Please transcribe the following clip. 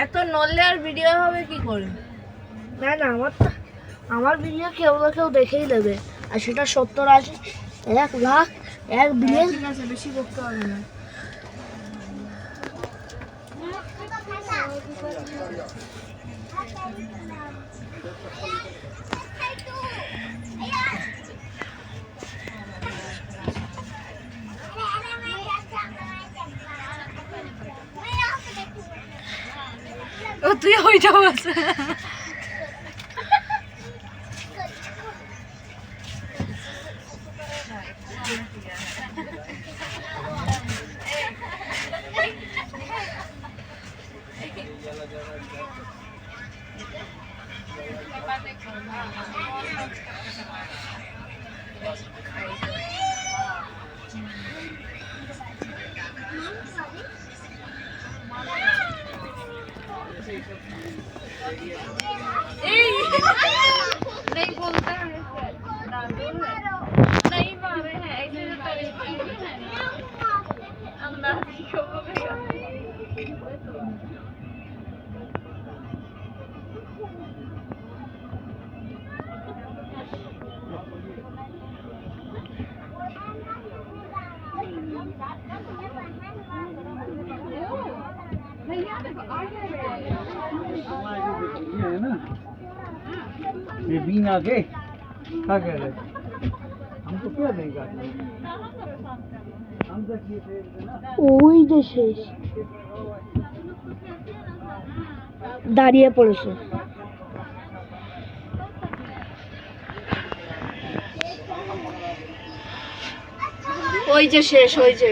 এত নড়লে আর ভিডিও হবে কি করে? না না, আমার ভিডিও কেউ না কেউ দেখেই নেবে, আর সেটা 70-80 1 লাখ 1 বিলিয়ন। ঠিক আছে, বেশি করতে হবে না। ও তুই ওইটা বলছ। नहीं बोलता है, नहीं मारे हैं ऐसे जो तरीके अंदर क्यों बोलेगा? ये है ना, ये बीन आके क्या कह रहे? हमको क्या देगा? हम तक ये थे ना, ওই যে শেষ দাঁড়িয়ে পড়েছে। ওই যে শেষ, ওই যে।